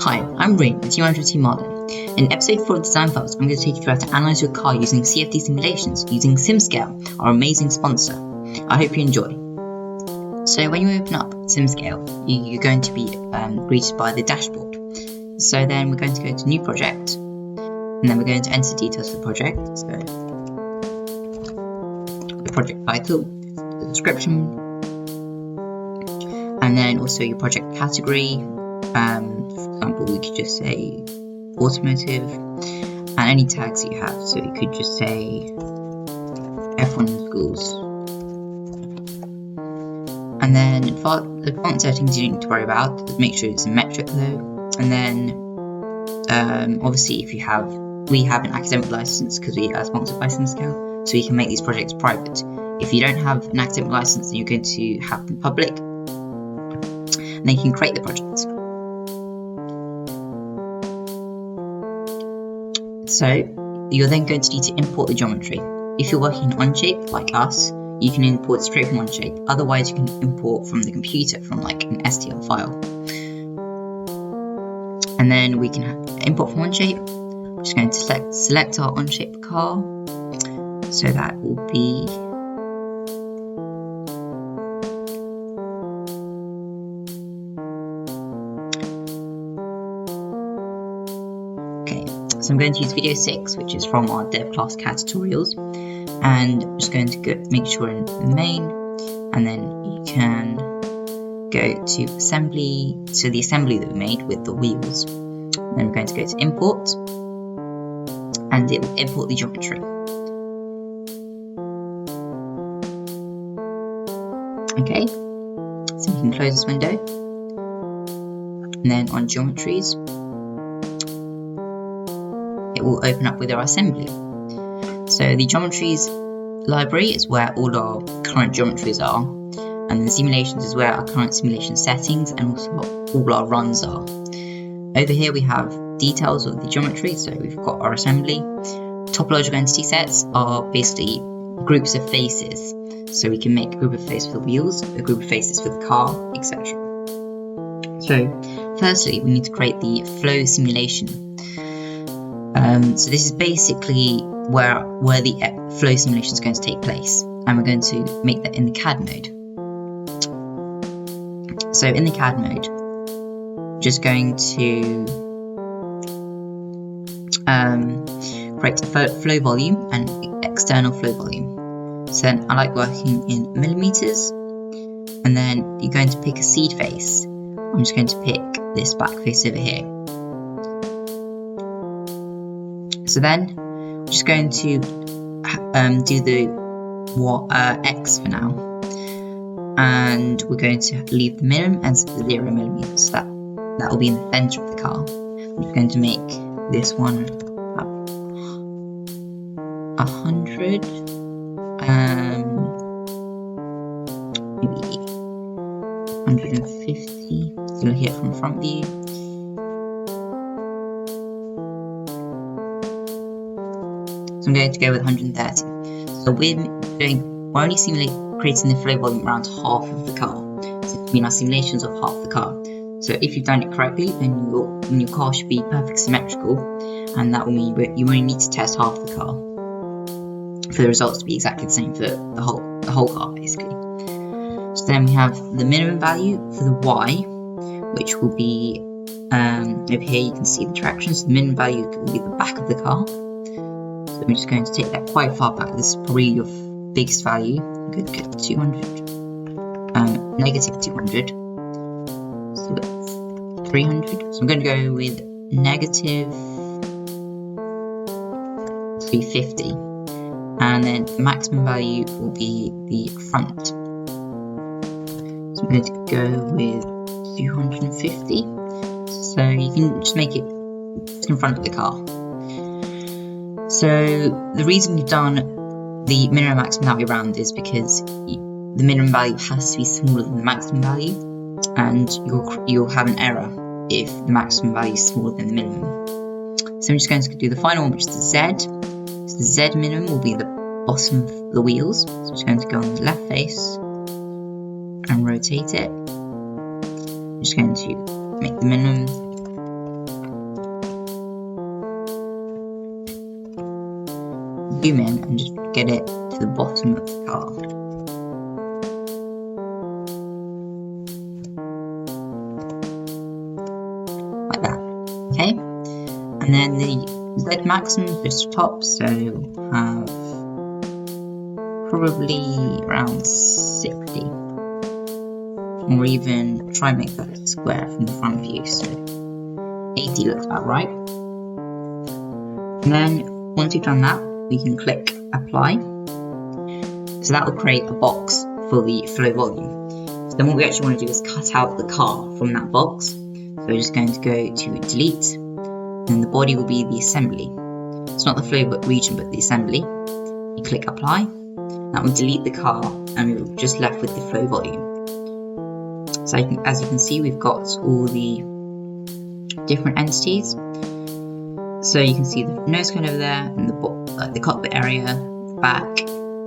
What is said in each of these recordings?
Hi, I'm Rin with 200T Modern. In episode 4 of Design Files, I'm going to take you through how to analyze your car using CFD simulations using SimScale, our amazing sponsor. I hope you enjoy. So when you open up SimScale, you're going to be greeted by the dashboard. So then we're going to go to New Project, and then we're going to enter details of the project. So the project title, the description, and then also your project category. For example, we could just say automotive, and any tags that you have. So you could just say F1 schools. And then the font settings you don't need to worry about. Just make sure it's a metric though. And then obviously we have an academic license because we are sponsored by SimScale, so we can make these projects private. If you don't have an academic license, then you're going to have them public, and then you can create the project. So you're then going to need to import the geometry. If you're working in Onshape like us, you can import straight from Onshape. Otherwise, you can import from the computer from like an STL file. And then we can import from Onshape. I'm just going to select our Onshape car. So that will be So I'm going to use video 6, which is from our dev class CAD tutorials, and I'm just going to make sure in the main, and then you can go to assembly, so the assembly that we made with the wheels. Then we're going to go to import, and it will import the geometry. Okay, so we can close this window, and then on geometries, it will open up with our assembly. So the geometries library is where all our current geometries are, and the simulations is where our current simulation settings and also all our runs are. Over here we have details of the geometry, so we've got our assembly. Topological entity sets are basically groups of faces, so we can make a group of faces for the wheels, a group of faces for the car, etc. So firstly we need to create the flow simulation. So this is basically where the flow simulation is going to take place, and we're going to make that in the CAD mode. So in the CAD mode, just going to create a flow volume and external flow volume. So then I like working in millimeters, and then you're going to pick a seed face. I'm just going to pick this back face over here. So then we're just going to do the X for now, and we're going to leave the minimum as 0 millimeters. That will be in the center of the car. I'm just going to make this one 100, maybe 150. So look here from front view. So I'm going to go with 130. So we're only creating the flow volume around half of the car. So I mean our simulations of half the car. So if you've done it correctly, then your car should be perfect symmetrical, and that will mean you only need to test half the car for the results to be exactly the same for the whole car basically. So then we have the minimum value for the Y, which will be over here. You can see the traction. So the minimum value will be the back of the car. So I'm just going to take that quite far back. This is probably your biggest value. I'm going to get 200, negative 200, so that's 300. So I'm going to go with negative 350, and then the maximum value will be the front. So I'm going to go with 250. So you can just make it in front of the car. So the reason we've done the minimum maximum value round is because the minimum value has to be smaller than the maximum value, and you'll have an error if the maximum value is smaller than the minimum. So I'm just going to do the final one, which is the Z. So the Z minimum will be the bottom of the wheels. So I'm just going to go on the left face and rotate it. I'm just going to make the minimum zoom in and just get it to the bottom of the car. Like that. Okay? And then the Z maximum is just top, so have probably around 60. Or even try and make that a square from the front view, so 80 looks about right. And then once we've done that, we can click apply. So that will create a box for the flow volume. So then what we actually want to do is cut out the car from that box. So we're just going to go to delete, and the body will be the assembly. It's not the flow region but the assembly. You click apply, that will delete the car, and we're just left with the flow volume. So as you can see, we've got all the different entities. So you can see the nose cone over there, and the cockpit area, the back,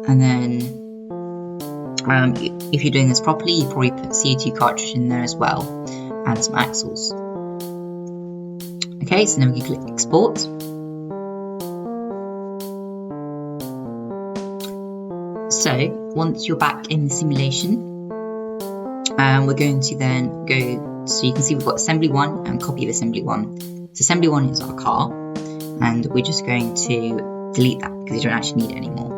and then if you're doing this properly, you probably put CO2 cartridge in there as well, and some axles. Okay, so then we can click export. So once you're back in the simulation, we're going to then go, so you can see we've got assembly 1 and copy of assembly 1. So assembly 1 is our car, and we're just going to delete that because we don't actually need it anymore.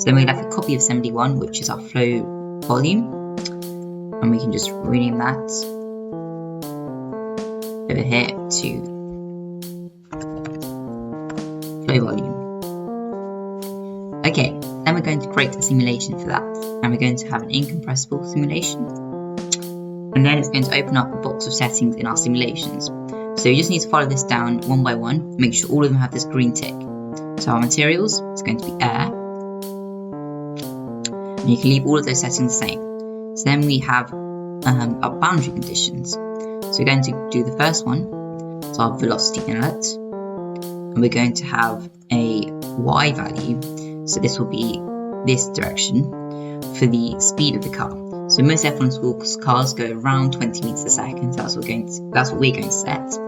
So then we're left with a copy of assembly 1, which is our flow volume, and we can just rename that over here to flow volume. Okay, then we're going to create a simulation for that, and we're going to have an incompressible simulation, and then it's going to open up a box of settings in our simulations. So you just need to follow this down one by one, make sure all of them have this green tick. So our materials is going to be air, and you can leave all of those settings the same. So then we have our boundary conditions. So we're going to do the first one, so our velocity inlet, and we're going to have a y value, so this will be this direction for the speed of the car. So most F1 sports cars go around 20 meters a second, so that's what we're going to set.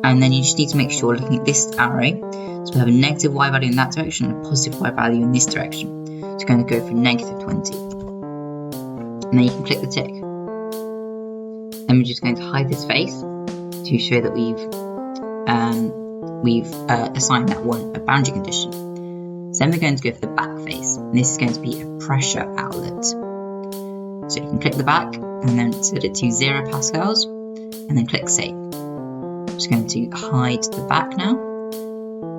And then you just need to make sure, looking at this arrow, so we have a negative y value in that direction and a positive y value in this direction. So we're going to go for negative 20. And then you can click the tick. Then we're just going to hide this face to show that we've assigned that one a boundary condition. So then we're going to go for the back face, and this is going to be a pressure outlet. So you can click the back and then set it to 0 pascals, and then click save. I'm just going to hide the back now.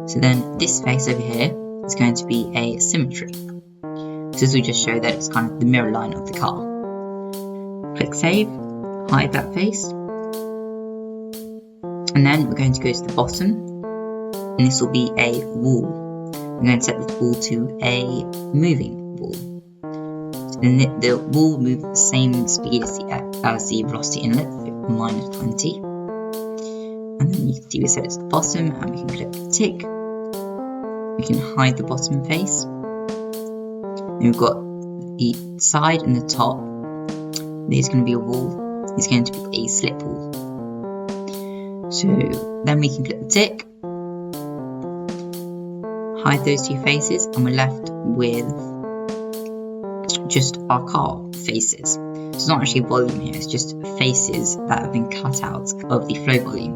So then this face over here is going to be a symmetry. So this will just show that it's kind of the mirror line of the car. Click save, hide that face, and then we're going to go to the bottom, and this will be a wall. I'm going to set this wall to a moving wall. So then the wall will move at the same speed as the velocity inlet, minus 20. And then you can see we set it to the bottom, and we can click the tick. We can hide the bottom face. Then we've got the side and the top. There's going to be a wall. There's going to be a slip wall. So then we can click the tick, hide those two faces, and we're left with just our car faces. So it's not actually a volume here, it's just faces that have been cut out of the flow volume.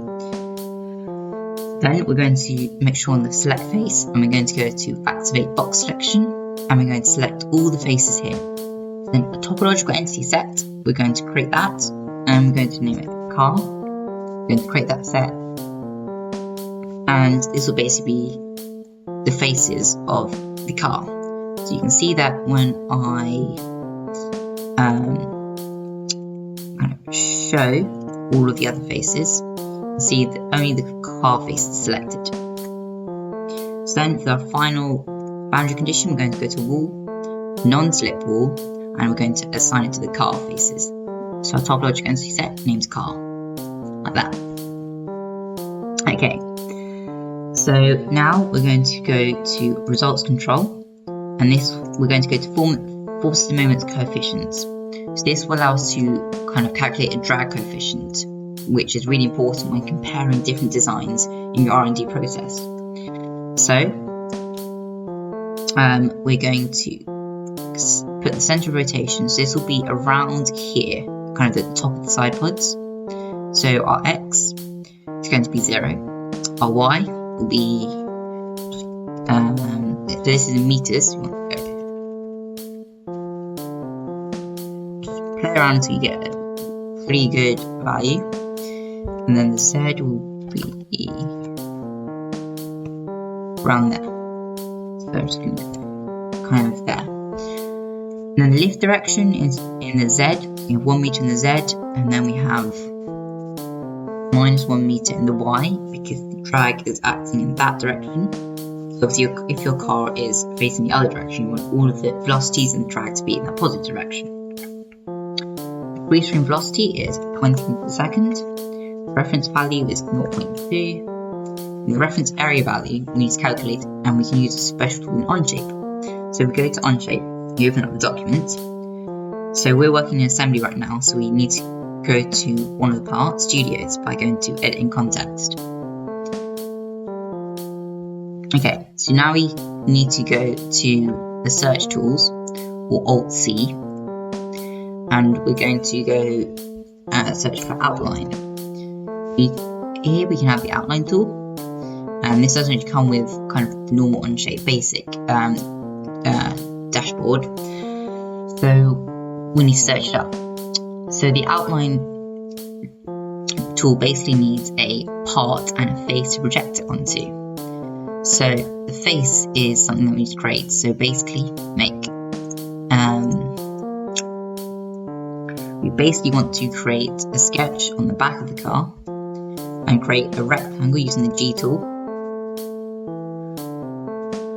Then we're going to make sure on the select face, and we're going to go to activate box selection, and we're going to select all the faces here. Then a topological entity set, we're going to create that, and we're going to name it car. We're going to create that set, and this will basically be the faces of the car. So you can see that when I kind of show all of the other faces, you can see that only the car face is selected. So then for our final boundary condition, we're going to go to wall, non-slip wall, and we're going to assign it to the car faces. So our topological entity set names car, like that. Okay, so now we're going to go to results control, and this we're going to go to forces and moments coefficients. So this will allow us to kind of calculate a drag coefficient, which is really important when comparing different designs in your R&D process. So we're going to put the center of rotation, so this will be around here, kind of at the top of the side pods. So our x is going to be 0, our y will be, so this is in meters, so just play around until you get a pretty good value, and then the z will be around there, so I'm just going to kind of there. And then the lift direction is in the z, we have 1 meter in the z, and then we have -1 meter in the y, because the drag is acting in that direction. So obviously if your car is facing the other direction, you want all of the velocities and the drag to be in that positive direction. The free stream velocity is 20 meters per second, the reference value is 0.2, and the reference area value we need to calculate, and we can use a special tool in Onshape. So we go to Onshape, you open up the document. So we're working in assembly right now, so we need to go to one of the parts, Studios, by going to Edit in Context. Okay, so now we need to go to the search tools, or Alt-C, and we're going to go search for outline. Here we can have the outline tool, and this doesn't come with kind of the normal Onshape basic dashboard, so we need to search it up. So the outline tool basically needs a part and a face to project it onto. So the face is something that we need to create. So basically we basically want to create a sketch on the back of the car and create a rectangle using the G tool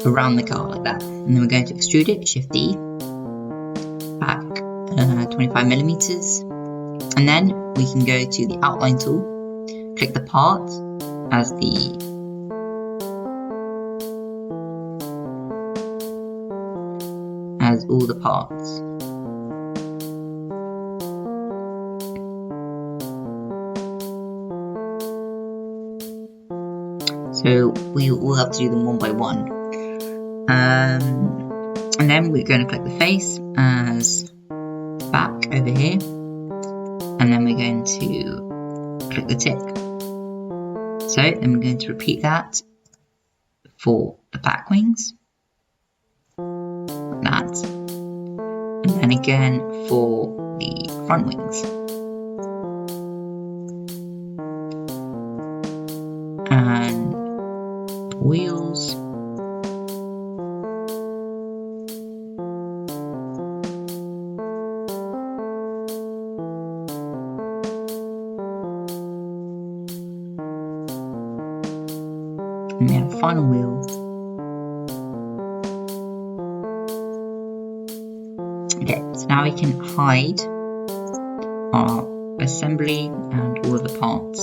around the car like that. And then we're going to extrude it, Shift D, back 25 millimeters, and then we can go to the outline tool, click the part as all the parts. So we all have to do them one by one. And then we're going to click the face as back over here, and then we're going to click the tick. So then we're going to repeat that for the back wings, like that, and then again for the front wings, and the wheels. And we have the final wheel. Okay, so now we can hide our assembly and all of the parts.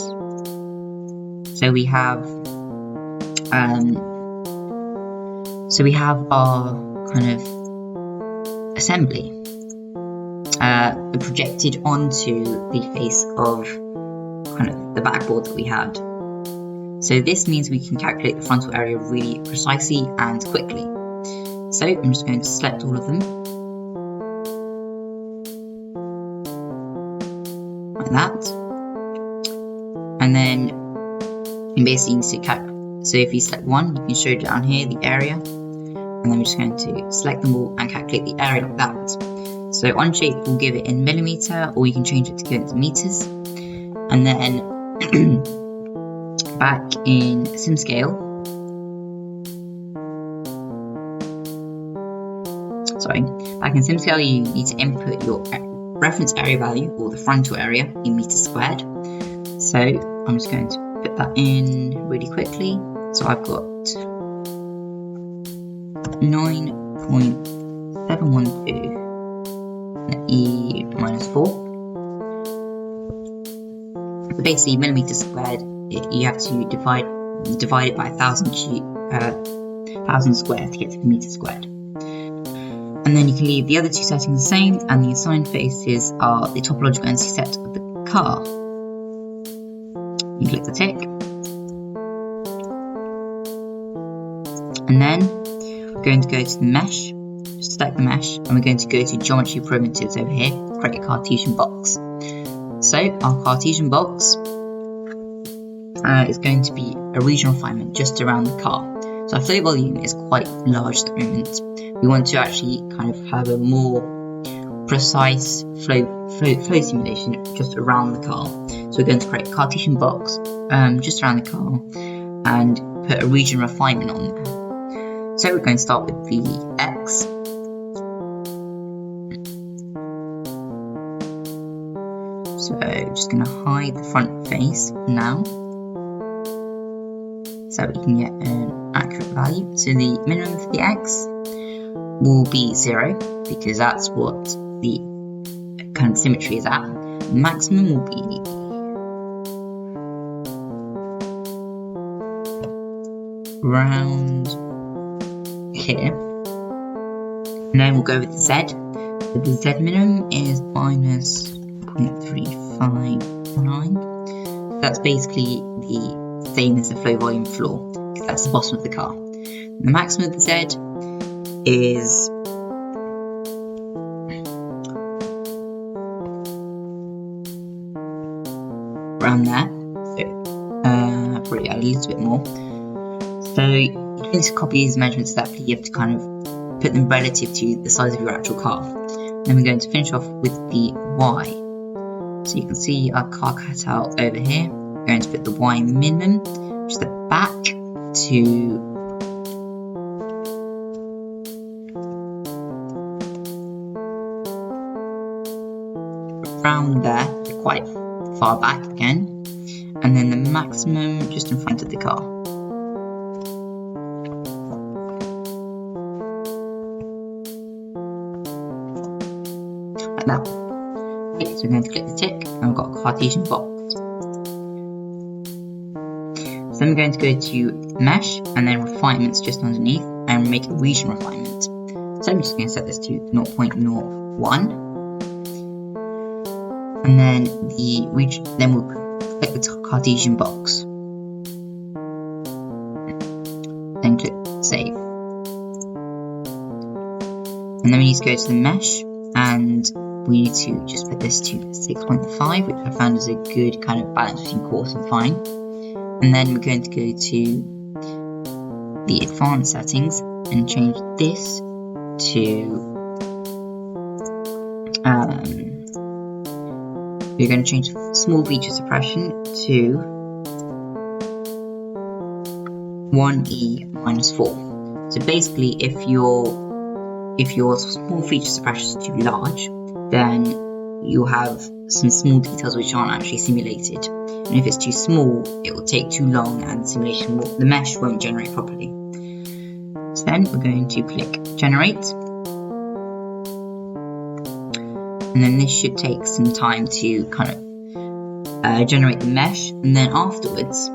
So we have our kind of assembly projected onto the face of kind of the backboard that we had. So this means we can calculate the frontal area really precisely and quickly. So I'm just going to select all of them, like that. And then you basically need to calculate. So if you select one, you can show down here the area. And then we're just going to select them all and calculate the area like that. So Onshape will give it in millimeter, or you can change it to go into meters. And then back in SimScale, you need to input your reference area value, or the frontal area, in meters squared. So I'm just going to put that in really quickly. So I've got 9.712 E minus 4. So basically, millimeters squared, you have to divide it by 1,000 squared to get to the meter squared. And then you can leave the other two settings the same, and the assigned faces are the topological entity set of the car. You click the tick, and then we're going to go to the mesh, select the mesh, and we're going to go to geometry primitives over here, create a Cartesian box. So our Cartesian box is going to be a region refinement just around the car. So our flow volume is quite large at the moment. We want to actually kind of have a more precise flow simulation just around the car. So we're going to create a Cartesian box just around the car and put a region refinement on there. So we're going to start with the X. So just going to hide the front face now, so we can get an accurate value. So the minimum for the X will be 0, because that's what the kind of symmetry is at. The maximum will be around here, and then we'll go with the Z. So the Z minimum is minus 0.359. That's basically the same as the flow volume floor, because that's the bottom of the car. And the maximum of the Z is around there. So probably add a little bit more. So you can just copy these measurements that you have to kind of put them relative to the size of your actual car. Then we're going to finish off with the Y. So you can see our car cut out over here. We're going to put the Y minimum, which is the back, to around there, so quite far back again, and then the maximum just in front of the car. Like that. Okay, so we're going to click the tick, and we've got a Cartesian box. So then we're going to go to mesh, and then refinements just underneath, and make a region refinement. So I'm just going to set this to 0.01. And then the region, then we'll click the Cartesian box. Then click save. And then we need to go to the mesh, and we need to just put this to 6.5, which I found is a good kind of balance between coarse and fine. And then we're going to go to the advanced settings and change this to we're going to change small feature suppression to 1e minus 4. So basically, if your small feature suppression is too large, then you'll have some small details which aren't actually simulated. And if it's too small, it will take too long, and the mesh won't generate properly. So then we're going to click generate. And then this should take some time to kind of generate the mesh, and then afterwards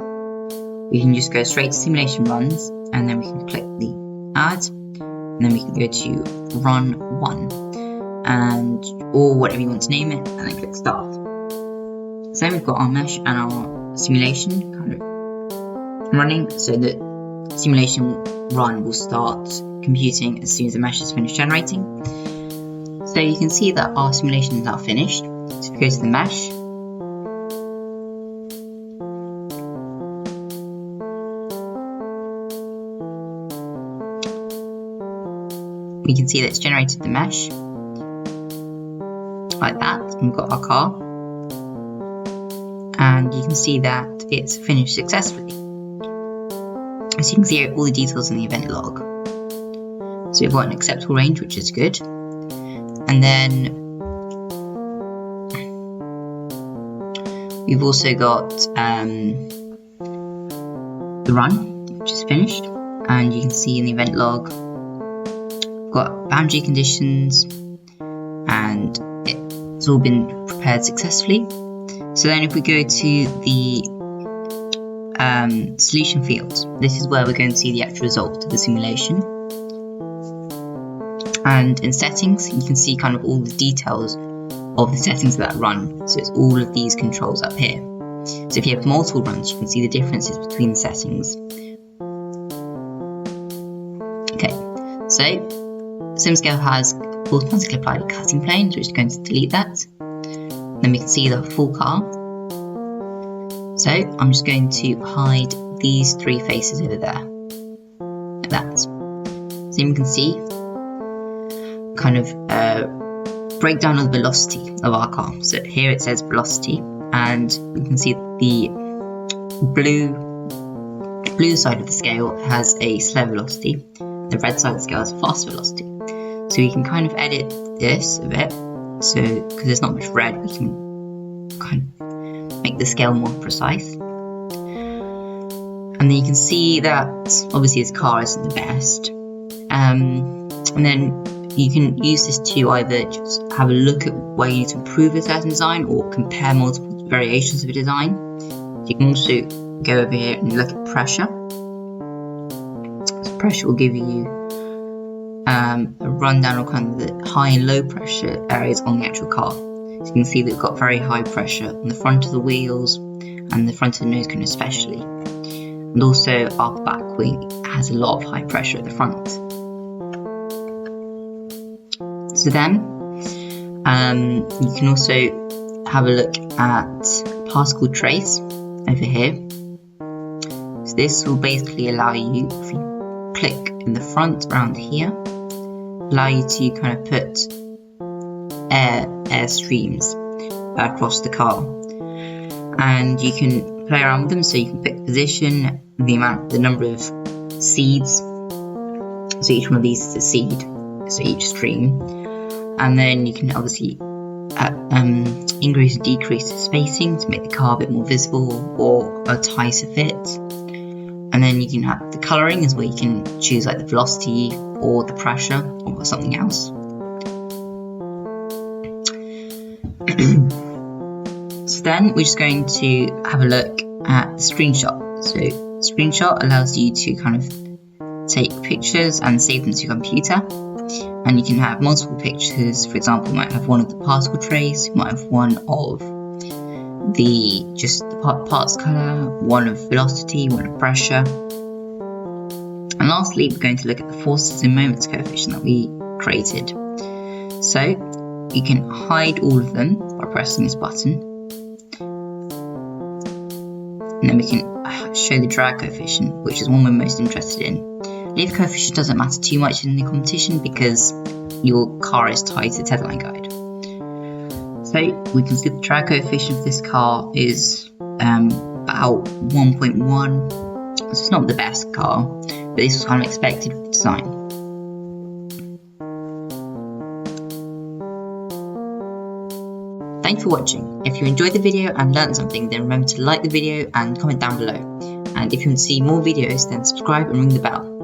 we can just go straight to simulation runs, and then we can click the add, and then we can go to run 1, and or whatever you want to name it, and then click start. So then we've got our mesh and our simulation kind of running, so that simulation run will start computing as soon as the mesh is finished generating. So you can see that our simulation is now finished. So if we go to the mesh, we can see that it's generated the mesh like that. We've got our car, and you can see that it's finished successfully. As you can see all the details in the event log. So we've got an acceptable range, which is good. And then we've also got the run, which is finished, and you can see in the event log we've got boundary conditions, and it's all been prepared successfully. So then if we go to the solution field, this is where we're going to see the actual result of the simulation. And in settings, you can see kind of all the details of the settings that run. So it's all of these controls up here. So if you have multiple runs, you can see the differences between the settings. Okay, So SimScale has automatically applied a cutting plane, so we're just going to delete that. Then we can see the full car. So I'm just going to hide these 3 faces over there, like that. So you can see kind of breakdown of the velocity of our car. So here it says velocity, and you can see the blue side of the scale has a slow velocity, the red side of the scale has fast velocity. So you can kind of edit this a bit, so because there's not much red, we can kind of make the scale more precise. And then you can see that obviously this car isn't the best, and then you can use this to either just have a look at where you need to improve a certain design or compare multiple variations of a design. So you can also go over here and look at pressure. So pressure will give you a rundown of kind of the high and low pressure areas on the actual car. So you can see that we've got very high pressure on the front of the wheels and the front of the nose cone especially. And also our back wing has a lot of high pressure at the front. So then you can also have a look at particle trace over here. So this will basically allow you, if you click in the front around here, allow you to kind of put air streams across the car, and you can play around with them. So you can pick the position, the number of seeds. So each one of these is a seed, so each stream. And then you can obviously increase and decrease the spacing to make the car a bit more visible or a tighter fit. And then you can have the colouring is where you can choose like the velocity or the pressure or something else. So then we're just going to have a look at the screenshot. So screenshot allows you to kind of take pictures and save them to your computer. And you can have multiple pictures. For example, you might have one of the particle trace, you might have one of the parts colour, one of velocity, one of pressure. And lastly, we're going to look at the forces and moments coefficient that we created. So you can hide all of them by pressing this button. And then we can show the drag coefficient, which is one we're most interested in. Lift coefficient doesn't matter too much in the competition because your car is tied to the tetherline guide. So we can see the drag coefficient of this car is about 1.1. So it's not the best car, but this was kind of expected with the design. Thanks for watching. If you enjoyed the video and learned something, then remember to like the video and comment down below. And if you want to see more videos, then subscribe and ring the bell.